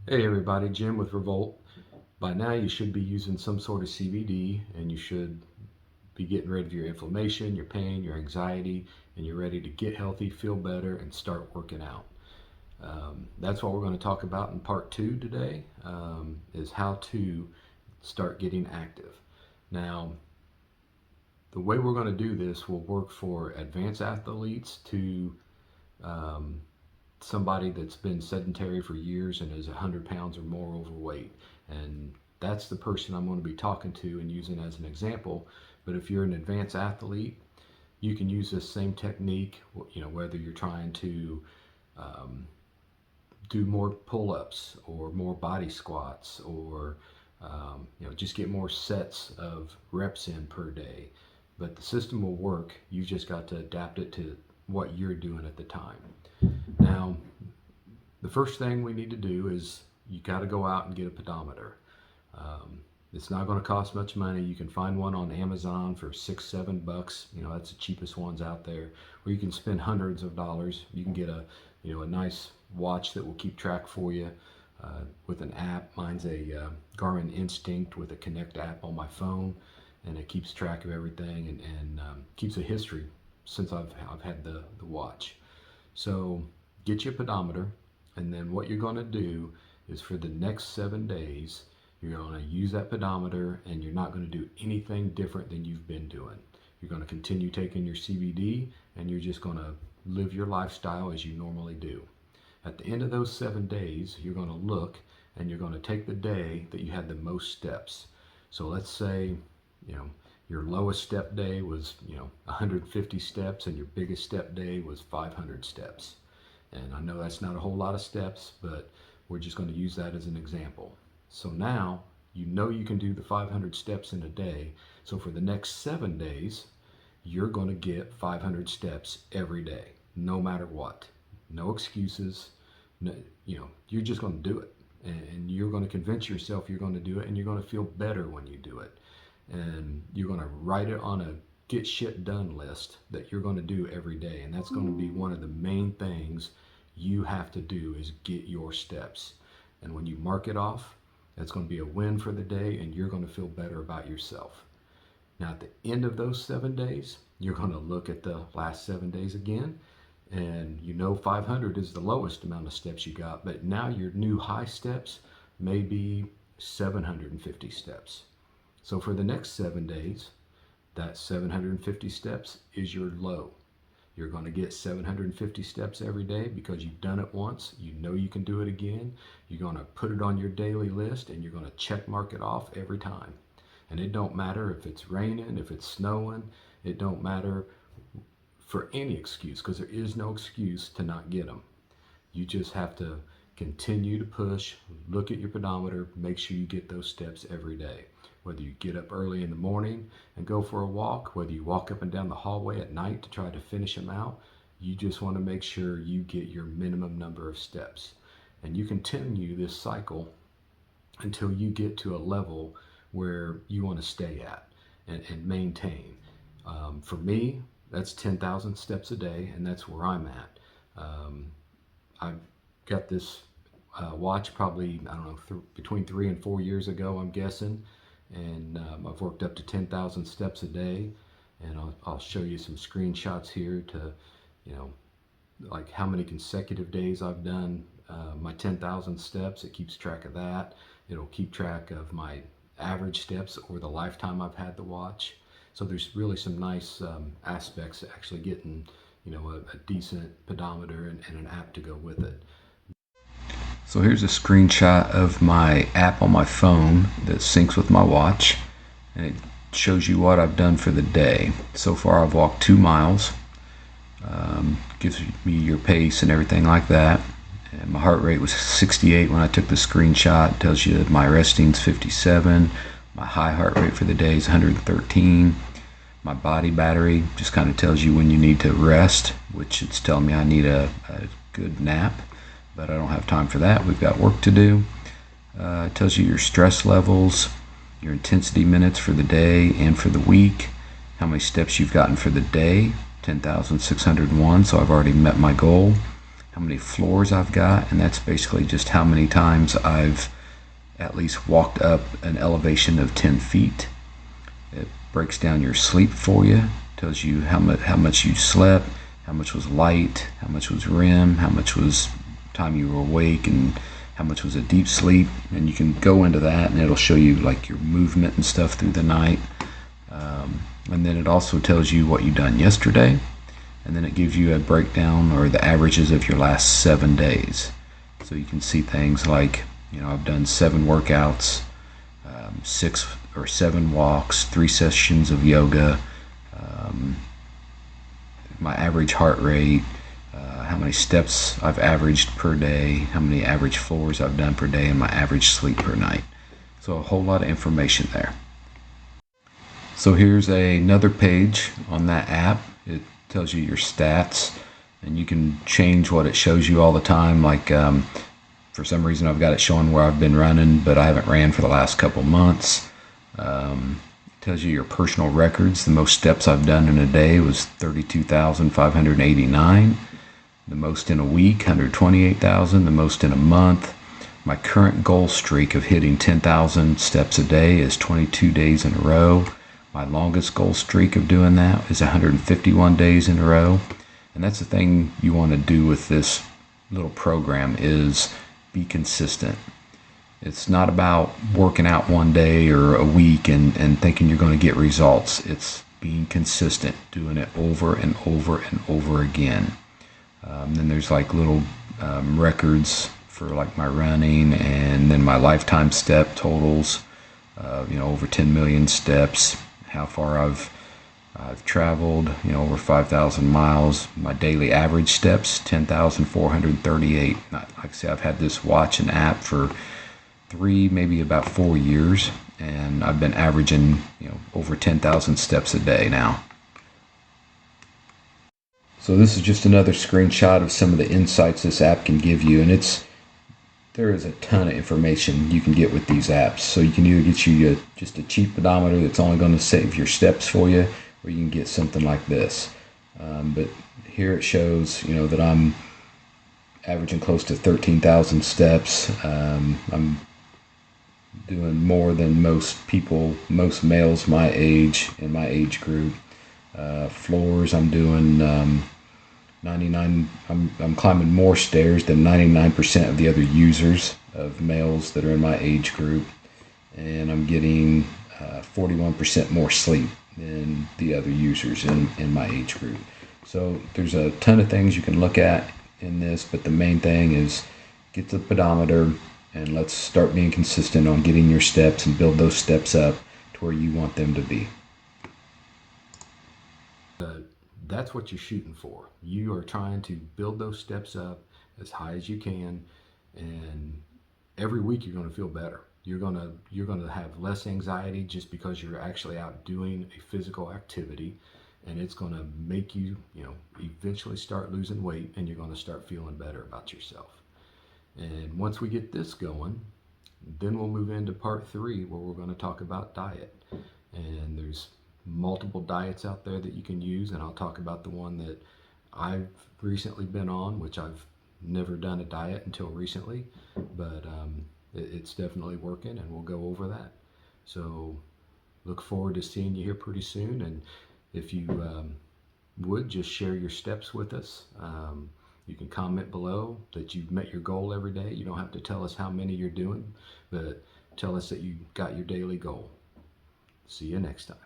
Hey everybody, Jim with Revolt. By now you should be using some sort of CBD and you should be getting rid of your inflammation, your pain, your anxiety, and you're ready to get healthy, feel better, and start working out. That's what we're going to talk about in part two today, is how to start getting active. Now, the way we're going to do this will work for advanced athletes to um, somebody that's been sedentary for years and is 100 pounds or more overweight. And that's the person I'm going to be talking to and using as an example. But if you're an advanced athlete, you can use this same technique, whether you're trying to um, do more pull-ups or more body squats or just get more sets of reps in per day. But the system will work. You just got to adapt it to what you're doing at the time. Now, the first thing we need to do is you got to go out and get a pedometer. Um, it's not going to cost much money. You can find one on Amazon for $6, $7. That's the cheapest ones out there. Or you can spend hundreds of dollars. You can get a nice watch that will keep track for you with an app. Mine's a Garmin Instinct with a Connect app on my phone, and it keeps track of everything and keeps a history since I've had the watch. So get your pedometer, and then what you're going to do is for the next 7 days, you're going to use that pedometer and you're not going to do anything different than you've been doing. You're going to continue taking your CBD and you're just going to live your lifestyle as you normally do. At the end of those 7 days, you're going to look and you're going to take the day that you had the most steps. So let's say, your lowest step day was, 150 steps and your biggest step day was 500 steps. And I know that's not a whole lot of steps, but we're just going to use that as an example. So now you can do the 500 steps in a day. So for the next 7 days, you're going to get 500 steps every day, no matter what. No excuses. No, you're just going to do it. And you're going to convince yourself you're going to do it, and you're going to feel better when you do it. And you're going to write it on a get shit done list that you're going to do every day. And that's going to be one of the main things you have to do is get your steps. And when you mark it off, that's going to be a win for the day and you're going to feel better about yourself. Now at the end of those 7 days, you're going to look at the last 7 days again, and 500 is the lowest amount of steps you got, but now your new high steps may be 750 steps. So for the next 7 days, that 750 steps is your low. You're going to get 750 steps every day because you've done it once. You know you can do it again. You're going to put it on your daily list and you're going to check mark it off every time. And it don't matter if it's raining, if it's snowing. It don't matter for any excuse, because there is no excuse to not get them. You just have to continue to push, look at your pedometer, make sure you get those steps every day. Whether you get up early in the morning and go for a walk, whether you walk up and down the hallway at night to try to finish them out, you just want to make sure you get your minimum number of steps. And you continue this cycle until you get to a level where you want to stay at and maintain. For me, that's 10,000 steps a day, and that's where I'm at. I got this watch probably, I don't know, between 3 and 4 years ago, I'm guessing. And I've worked up to 10,000 steps a day. And I'll show you some screenshots here to, like how many consecutive days I've done my 10,000 steps. It keeps track of that. It'll keep track of my average steps over the lifetime I've had the watch. So there's really some nice aspects to actually getting, a decent pedometer and an app to go with it. So here's a screenshot of my app on my phone that syncs with my watch, and it shows you what I've done for the day. So far I've walked 2 miles, gives me your pace and everything like that. And my heart rate was 68 when I took the screenshot. It tells you my resting's 57, my high heart rate for the day is 113. My body battery just kind of tells you when you need to rest, which it's telling me I need a good nap, but I don't have time for that. We've got work to do. It tells you your stress levels, your intensity minutes for the day and for the week, how many steps you've gotten for the day, 10,601, so I've already met my goal. how many floors I've got, and that's basically just how many times I've at least walked up an elevation of 10 feet. It breaks down your sleep for you, tells you how much you slept, how much was light, how much was REM, how much was time you were awake, and how much was a deep sleep. And you can go into that and it'll show you like your movement and stuff through the night. And then it also tells you what you've done yesterday, and then it gives you a breakdown or the averages of your last 7 days. So you can see things like, I've done 7 workouts, 6 or 7 walks, 3 sessions of yoga, my average heart rate, how many steps I've averaged per day, how many average floors I've done per day, and my average sleep per night. So a whole lot of information there. So here's another page on that app. It tells you your stats, and you can change what it shows you all the time. Like for some reason I've got it showing where I've been running, but I haven't ran for the last couple months. It tells you your personal records. The most steps I've done in a day was 32,589. The most in a week, 128,000. The most in a month. My current goal streak of hitting 10,000 steps a day is 22 days in a row. My longest goal streak of doing that is 151 days in a row. And that's the thing you want to do with this little program, is be consistent. It's not about working out one day or a week and thinking you're going to get results. It's being consistent, doing it over and over and over again. Then there's like little records for like my running, and then my lifetime step totals, over 10 million steps, how far I've traveled, over 5,000 miles. My daily average steps, 10,438. Like I say, I've had this watch and app for 3, maybe about 4 years, and I've been averaging, over 10,000 steps a day now. So this is just another screenshot of some of the insights this app can give you, and there is a ton of information you can get with these apps. So you can either get you just a cheap pedometer that's only going to save your steps for you, or you can get something like this. But here it shows, that I'm averaging close to 13,000 steps. I'm doing more than most males my age, in my age group. Floors, I'm doing 99. I'm climbing more stairs than 99% of the other users of males that are in my age group, and I'm getting 41% more sleep than the other users in my age group. So there's a ton of things you can look at in this, but the main thing is get the pedometer and let's start being consistent on getting your steps and build those steps up to where you want them to be. That's what you're shooting for. You are trying to build those steps up as high as you can, and every week you're going to feel better. You're going to have less anxiety just because you're actually out doing a physical activity, and it's going to make you, eventually start losing weight, and you're going to start feeling better about yourself. And once we get this going, then we'll move into part 3, where we're going to talk about diet. And there's multiple diets out there that you can use, and I'll talk about the one that I've recently been on, which I've never done a diet until recently, but it's definitely working, and we'll go over that. So look forward to seeing you here pretty soon, and if you would just share your steps with us. You can comment below that you've met your goal every day. You don't have to tell us how many you're doing, but tell us that you got your daily goal. See you next time.